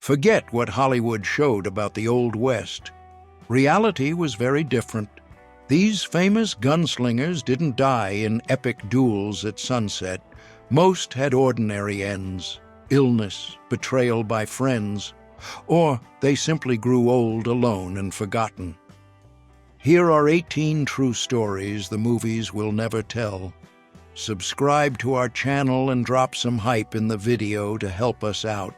Forget what Hollywood showed about the Old West. Reality was very different. These famous gunslingers didn't die in epic duels at sunset. Most had ordinary ends: illness, betrayal by friends, or they simply grew old, alone, and forgotten. Here are 18 true stories the movies will never tell. Subscribe to our channel and drop some hype in the video to help us out.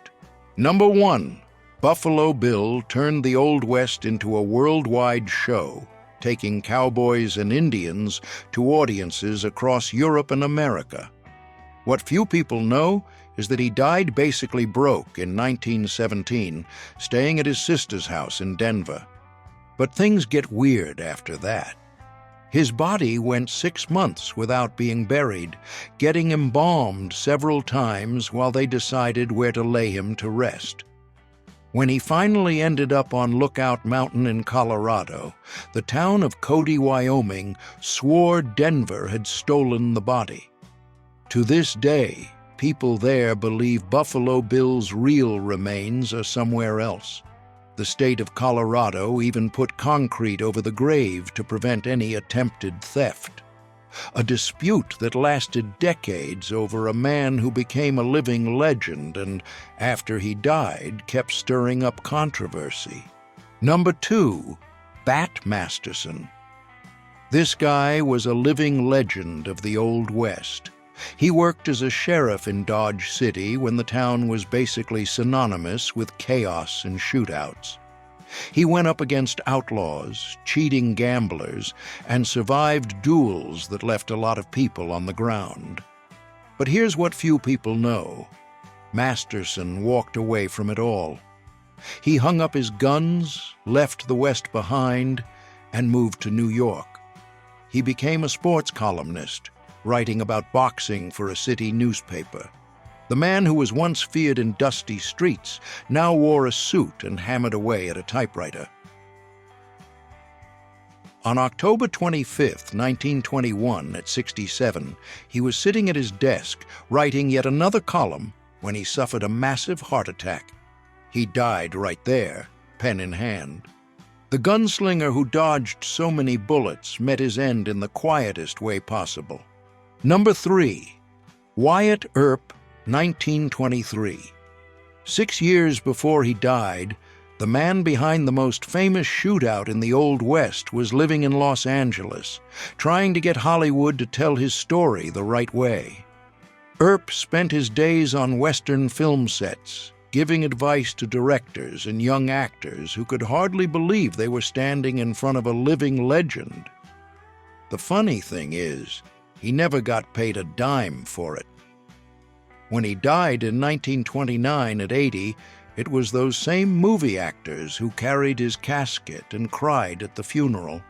Number 1. Buffalo Bill turned the Old West into a worldwide show, taking cowboys and Indians to audiences across Europe and America. What few people know is that he died basically broke in 1917, staying at his sister's house in Denver. But things get weird after that. His body went 6 months without being buried, getting embalmed several times while they decided where to lay him to rest. When he finally ended up on Lookout Mountain in Colorado, the town of Cody, Wyoming, swore Denver had stolen the body. To this day, people there believe Buffalo Bill's real remains are somewhere else. The state of Colorado even put concrete over the grave to prevent any attempted theft. A dispute that lasted decades over a man who became a living legend and, after he died, kept stirring up controversy. Number 2. Bat Masterson. This guy was a living legend of the Old West. He worked as a sheriff in Dodge City when the town was basically synonymous with chaos and shootouts. He went up against outlaws, cheating gamblers, and survived duels that left a lot of people on the ground. But here's what few people know. Masterson walked away from it all. He hung up his guns, left the West behind, and moved to New York. He became a sports columnist, writing about boxing for a city newspaper. The man who was once feared in dusty streets now wore a suit and hammered away at a typewriter. On October 25, 1921, at 67, he was sitting at his desk writing yet another column when he suffered a massive heart attack. He died right there, pen in hand. The gunslinger who dodged so many bullets met his end in the quietest way possible. Number 3. Wyatt Earp, 1923. 6 years before he died, the man behind the most famous shootout in the Old West was living in Los Angeles, trying to get Hollywood to tell his story the right way. Earp spent his days on Western film sets, giving advice to directors and young actors who could hardly believe they were standing in front of a living legend. The funny thing is, he never got paid a dime for it. When he died in 1929 at 80, it was those same movie actors who carried his casket and cried at the funeral.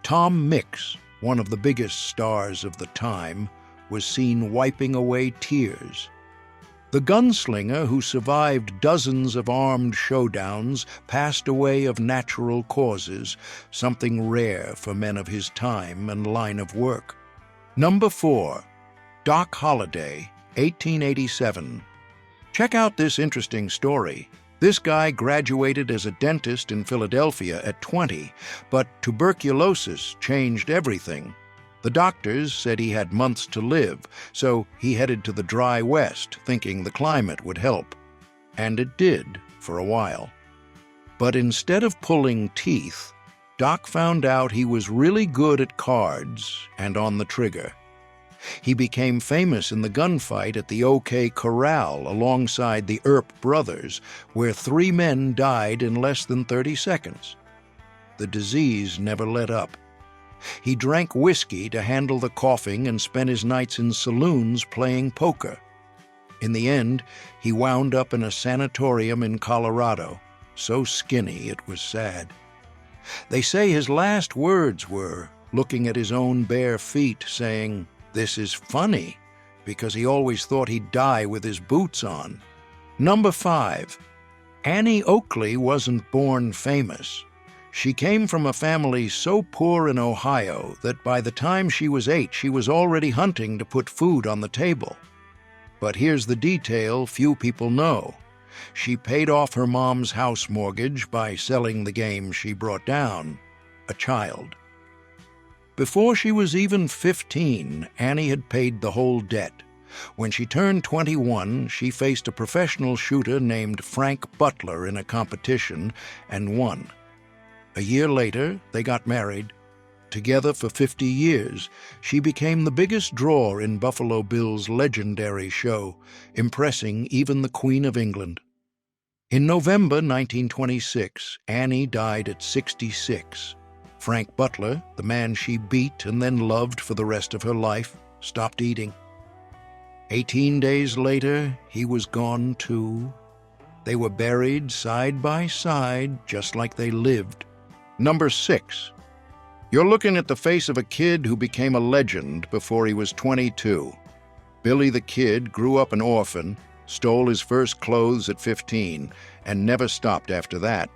Tom Mix, one of the biggest stars of the time, was seen wiping away tears. The gunslinger who survived dozens of armed showdowns passed away of natural causes, something rare for men of his time and line of work. Number 4. Doc Holliday, 1887. Check out this interesting story. This guy graduated as a dentist in Philadelphia at 20, but tuberculosis changed everything. The doctors said he had months to live, so he headed to the dry West, thinking the climate would help. And it did, for a while. But instead of pulling teeth, Doc found out he was really good at cards and on the trigger. He became famous in the gunfight at the OK Corral alongside the Earp brothers, where 3 men died in less than 30 seconds. The disease never let up. He drank whiskey to handle the coughing and spent his nights in saloons playing poker. In the end, he wound up in a sanatorium in Colorado, so skinny it was sad. They say his last words were, looking at his own bare feet, saying, "This is funny," because he always thought he'd die with his boots on. Number 5. Annie Oakley wasn't born famous. She came from a family so poor in Ohio that by the time she was 8, she was already hunting to put food on the table. But here's the detail few people know. She paid off her mom's house mortgage by selling the game she brought down, a child. Before she was even 15, Annie had paid the whole debt. When she turned 21, she faced a professional shooter named Frank Butler in a competition and won. A year later, they got married. Together for 50 years, she became the biggest draw in Buffalo Bill's legendary show, impressing even the Queen of England. In November 1926, Annie died at 66. Frank Butler, the man she beat and then loved for the rest of her life, stopped eating. 18 days later, he was gone too. They were buried side by side, just like they lived. Number 6. You're looking at the face of a kid who became a legend before he was 22. Billy the Kid grew up an orphan, stole his first clothes at 15, and never stopped after that.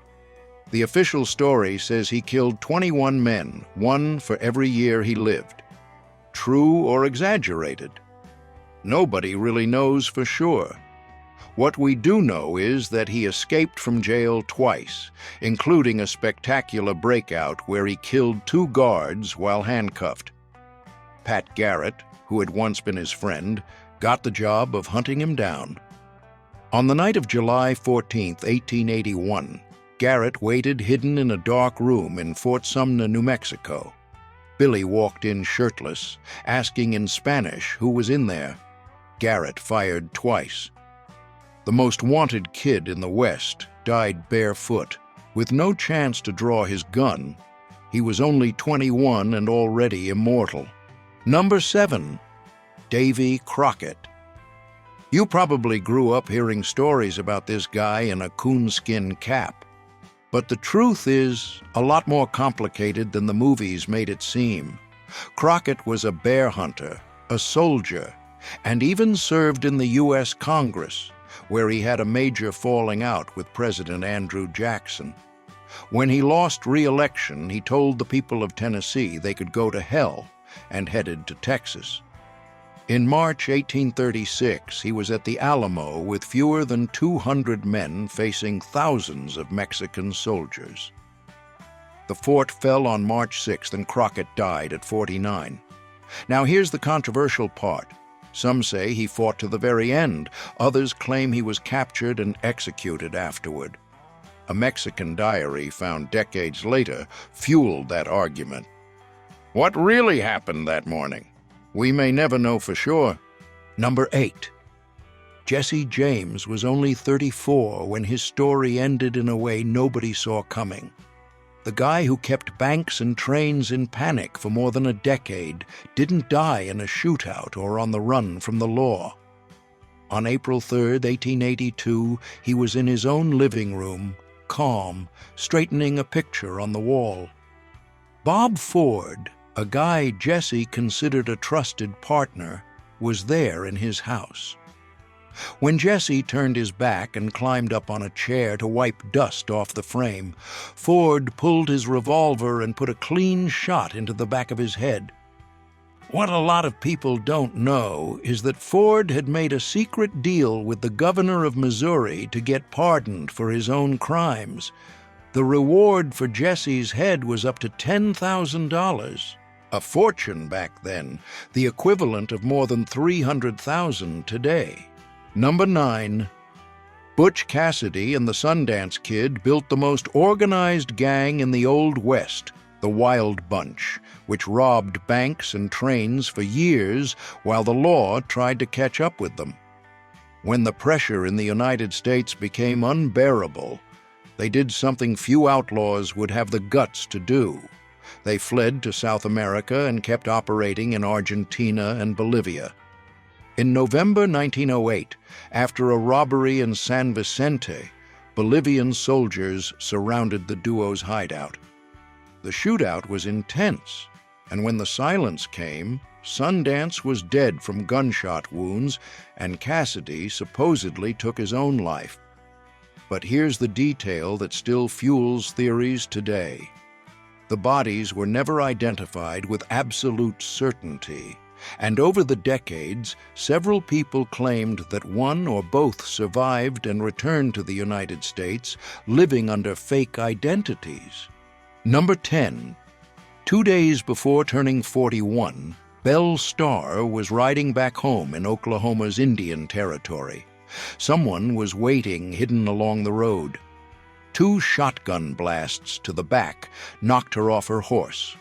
The official story says he killed 21 men, one for every year he lived. True or exaggerated? Nobody really knows for sure. What we do know is that he escaped from jail twice, including a spectacular breakout where he killed 2 guards while handcuffed. Pat Garrett, who had once been his friend, got the job of hunting him down. On the night of July 14, 1881, Garrett waited hidden in a dark room in Fort Sumner, New Mexico. Billy walked in shirtless, asking in Spanish who was in there. Garrett fired twice. The most wanted kid in the West died barefoot, with no chance to draw his gun. He was only 21 and already immortal. Number 7. Davy Crockett. You probably grew up hearing stories about this guy in a coonskin cap. But the truth is a lot more complicated than the movies made it seem. Crockett was a bear hunter, a soldier, and even served in the U.S. Congress, where he had a major falling out with President Andrew Jackson. When he lost re-election, he told the people of Tennessee they could go to hell and headed to Texas. In March 1836, he was at the Alamo with fewer than 200 men facing thousands of Mexican soldiers. The fort fell on March 6th and Crockett died at 49. Now here's the controversial part. Some say he fought to the very end. Others claim he was captured and executed afterward. A Mexican diary found decades later fueled that argument. What really happened that morning? We may never know for sure. Number 8. Jesse James was only 34 when his story ended in a way nobody saw coming. The guy who kept banks and trains in panic for more than a decade didn't die in a shootout or on the run from the law. On April 3, 1882, he was in his own living room, calm, straightening a picture on the wall. Bob Ford, a guy Jesse considered a trusted partner, was there in his house. When Jesse turned his back and climbed up on a chair to wipe dust off the frame, Ford pulled his revolver and put a clean shot into the back of his head. What a lot of people don't know is that Ford had made a secret deal with the governor of Missouri to get pardoned for his own crimes. The reward for Jesse's head was up to $10,000. A fortune back then, the equivalent of more than $300,000 today. Number 9. Butch Cassidy and the Sundance Kid built the most organized gang in the Old West, the Wild Bunch, which robbed banks and trains for years while the law tried to catch up with them. When the pressure in the United States became unbearable, they did something few outlaws would have the guts to do. They fled to South America and kept operating in Argentina and Bolivia. In November 1908, after a robbery in San Vicente, Bolivian soldiers surrounded the duo's hideout. The shootout was intense, and when the silence came, Sundance was dead from gunshot wounds, and Cassidy supposedly took his own life. But here's the detail that still fuels theories today. The bodies were never identified with absolute certainty, And over the decades, several people claimed that one or both survived and returned to the United States, living under fake identities. Number 10. 2 days before turning 41, Belle Starr was riding back home in Oklahoma's Indian Territory. Someone was waiting hidden along the road. 2 shotgun blasts to the back knocked her off her horse.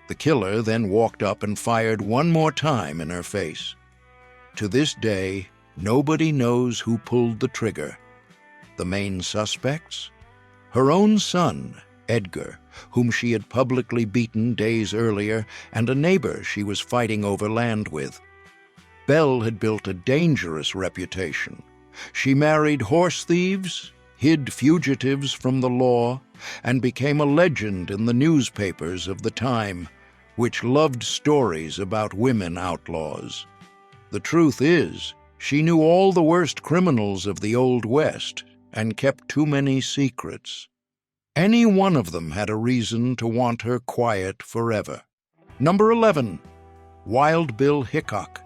The killer then walked up and fired one more time in her face. To this day, nobody knows who pulled the trigger. The main suspects? Her own son, Edgar, whom she had publicly beaten days earlier, and a neighbor she was fighting over land with. Belle had built a dangerous reputation. She married horse thieves, hid fugitives from the law, and became a legend in the newspapers of the time, which loved stories about women outlaws. The truth is, she knew all the worst criminals of the Old West and kept too many secrets. Any one of them had a reason to want her quiet forever. Number 11. Wild Bill Hickok.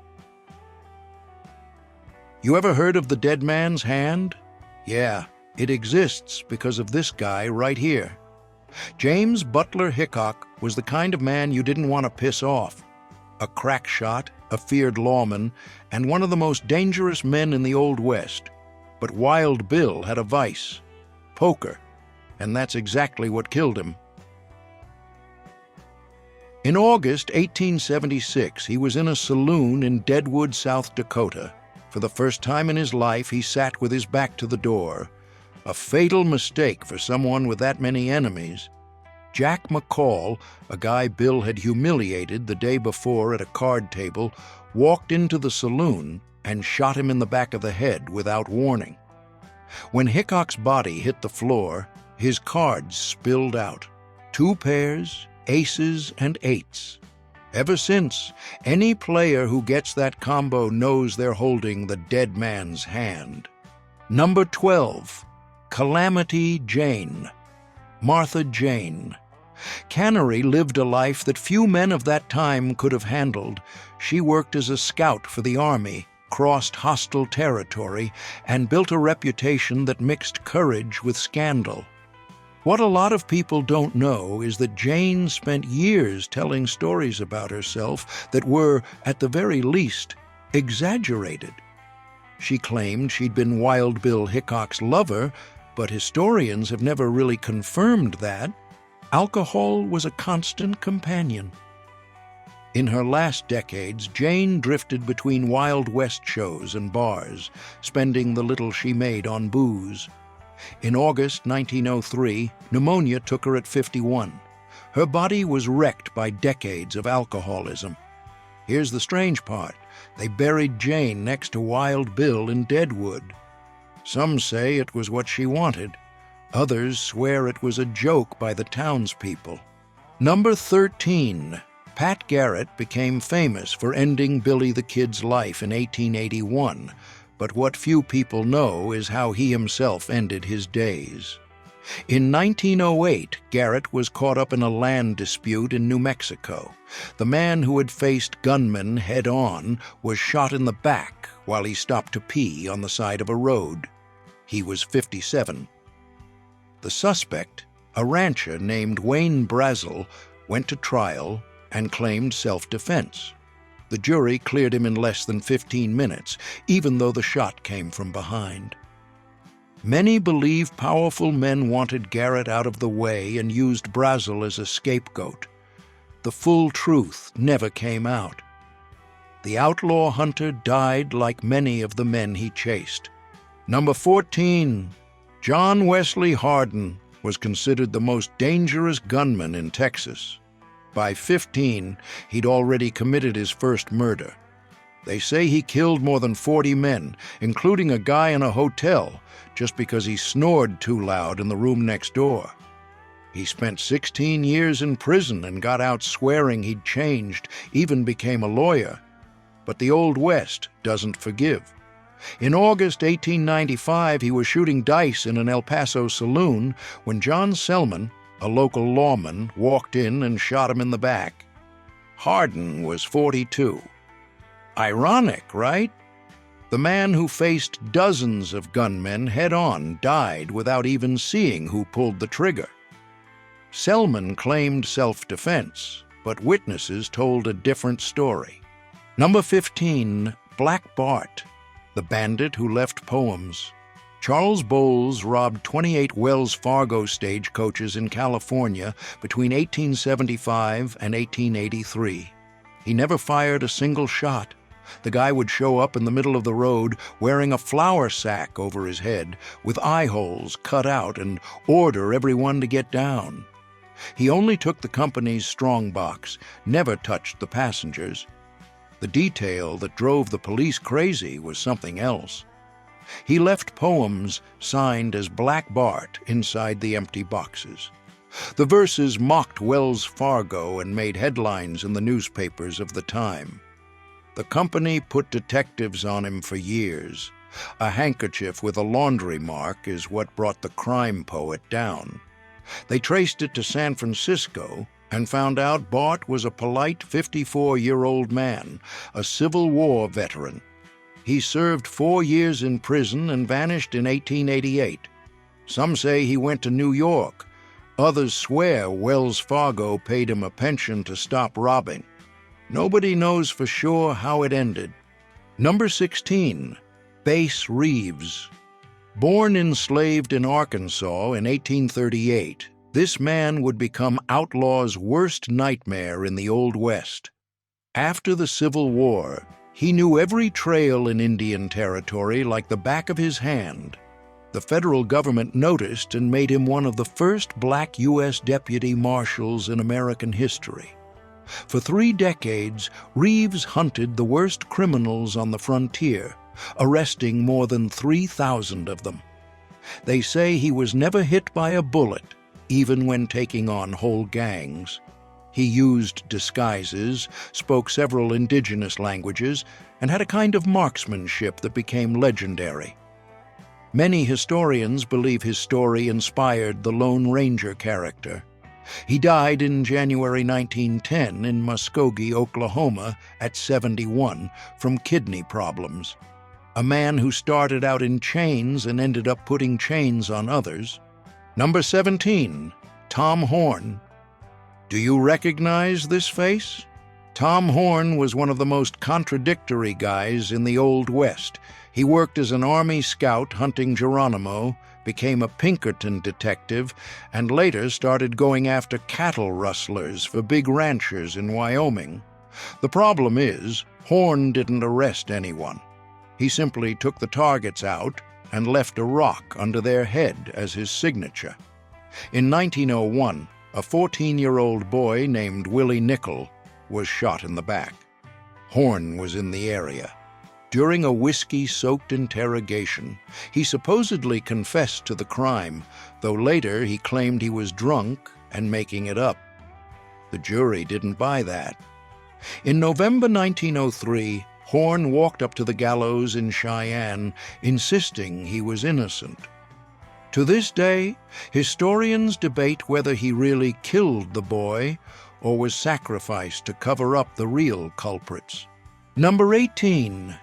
You ever heard of the dead man's hand? Yeah, it exists because of this guy right here. James Butler Hickok was the kind of man you didn't want to piss off. A crack shot, a feared lawman, and one of the most dangerous men in the Old West. But Wild Bill had a vice: poker, and that's exactly what killed him. In August 1876, he was in a saloon in Deadwood, South Dakota. For the first time in his life, he sat with his back to the door. A fatal mistake for someone with that many enemies. Jack McCall, a guy Bill had humiliated the day before at a card table, walked into the saloon and shot him in the back of the head without warning. When Hickok's body hit the floor, his cards spilled out. 2 pairs, aces, and 8s. Ever since, any player who gets that combo knows they're holding the dead man's hand. Number 12. Calamity Jane. Martha Jane. Cannery lived a life that few men of that time could have handled. She worked as a scout for the Army, crossed hostile territory, and built a reputation that mixed courage with scandal. What a lot of people don't know is that Jane spent years telling stories about herself that were, at the very least, exaggerated. She claimed she'd been Wild Bill Hickok's lover, but historians have never really confirmed that. Alcohol was a constant companion. In her last decades, Jane drifted between Wild West shows and bars, spending the little she made on booze. In August 1903, pneumonia took her at 51. Her body was wrecked by decades of alcoholism. Here's the strange part. They buried Jane next to Wild Bill in Deadwood. Some say it was what she wanted. Others swear it was a joke by the townspeople. Number 13. Pat Garrett became famous for ending Billy the Kid's life in 1881, but what few people know is how he himself ended his days. In 1908, Garrett was caught up in a land dispute in New Mexico. The man who had faced gunmen head-on was shot in the back while he stopped to pee on the side of a road. He was 57. The suspect, a rancher named Wayne Brazel, went to trial and claimed self-defense. The jury cleared him in less than 15 minutes, even though the shot came from behind. Many believe powerful men wanted Garrett out of the way and used Brazel as a scapegoat. The full truth never came out. The outlaw hunter died like many of the men he chased. Number 14. John Wesley Hardin was considered the most dangerous gunman in Texas. By 15, he'd already committed his first murder. They say he killed more than 40 men, including a guy in a hotel, just because he snored too loud in the room next door. He spent 16 years in prison and got out swearing he'd changed, even became a lawyer. But the Old West doesn't forgive. In August 1895, he was shooting dice in an El Paso saloon when John Selman, a local lawman, walked in and shot him in the back. Hardin was 42. Ironic, right? The man who faced dozens of gunmen head-on died without even seeing who pulled the trigger. Selman claimed self-defense, but witnesses told a different story. Number 15, Black Bart, the bandit who left poems. Charles Bowles robbed 28 Wells Fargo stagecoaches in California between 1875 and 1883. He never fired a single shot. The guy would show up in the middle of the road wearing a flour sack over his head with eye holes cut out and order everyone to get down. He only took the company's strongbox, never touched the passengers. The detail that drove the police crazy was something else. He left poems signed as Black Bart inside the empty boxes. The verses mocked Wells Fargo and made headlines in the newspapers of the time. The company put detectives on him for years. A handkerchief with a laundry mark is what brought the crime poet down. They traced it to San Francisco and found out Bart was a polite 54-year-old man, a Civil War veteran. He served 4 years in prison and vanished in 1888. Some say he went to New York. Others swear Wells Fargo paid him a pension to stop robbing. Nobody knows for sure how it ended. Number 16, Bass Reeves. Born enslaved in Arkansas in 1838, this man would become outlaw's worst nightmare in the Old West. After the Civil War, he knew every trail in Indian Territory like the back of his hand. The federal government noticed and made him one of the first black U.S. deputy marshals in American history. For 3 decades, Reeves hunted the worst criminals on the frontier, arresting more than 3,000 of them. They say he was never hit by a bullet, even when taking on whole gangs. He used disguises, spoke several indigenous languages, and had a kind of marksmanship that became legendary. Many historians believe his story inspired the Lone Ranger character. He died in January 1910 in Muskogee, Oklahoma, at 71 from kidney problems. A man who started out in chains and ended up putting chains on others. Number 17, Tom Horn. Do you recognize this face? Tom Horn was one of the most contradictory guys in the Old West. He worked as an Army scout hunting Geronimo, became a Pinkerton detective, and later started going after cattle rustlers for big ranchers in Wyoming. The problem is, Horn didn't arrest anyone. He simply took the targets out and left a rock under their head as his signature. In 1901, a 14-year-old boy named Willie Nickel was shot in the back. Horn was in the area. During a whiskey-soaked interrogation, he supposedly confessed to the crime, though later he claimed he was drunk and making it up. The jury didn't buy that. In November 1903, Horn walked up to the gallows in Cheyenne, insisting he was innocent. To this day, historians debate whether he really killed the boy or was sacrificed to cover up the real culprits. Number 18.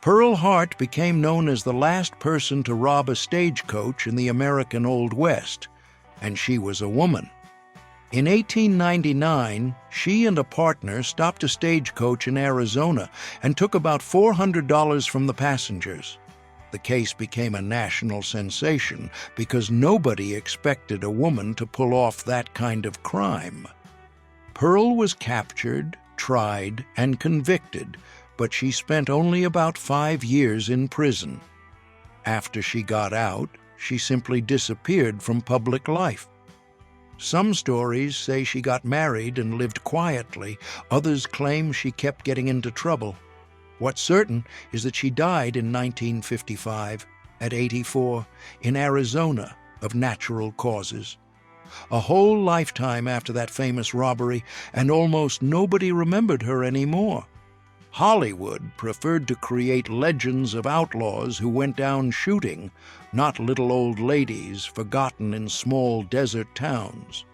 Pearl Hart became known as the last person to rob a stagecoach in the American Old West, and she was a woman. In 1899, she and a partner stopped a stagecoach in Arizona and took about $400 from the passengers. The case became a national sensation because nobody expected a woman to pull off that kind of crime. Pearl was captured, tried, and convicted, but she spent only about 5 years in prison. After she got out, she simply disappeared from public life. Some stories say she got married and lived quietly. Others claim she kept getting into trouble. What's certain is that she died in 1955, at 84, in Arizona, of natural causes. A whole lifetime after that famous robbery, and almost nobody remembered her anymore. Hollywood preferred to create legends of outlaws who went down shooting, not little old ladies forgotten in small desert towns.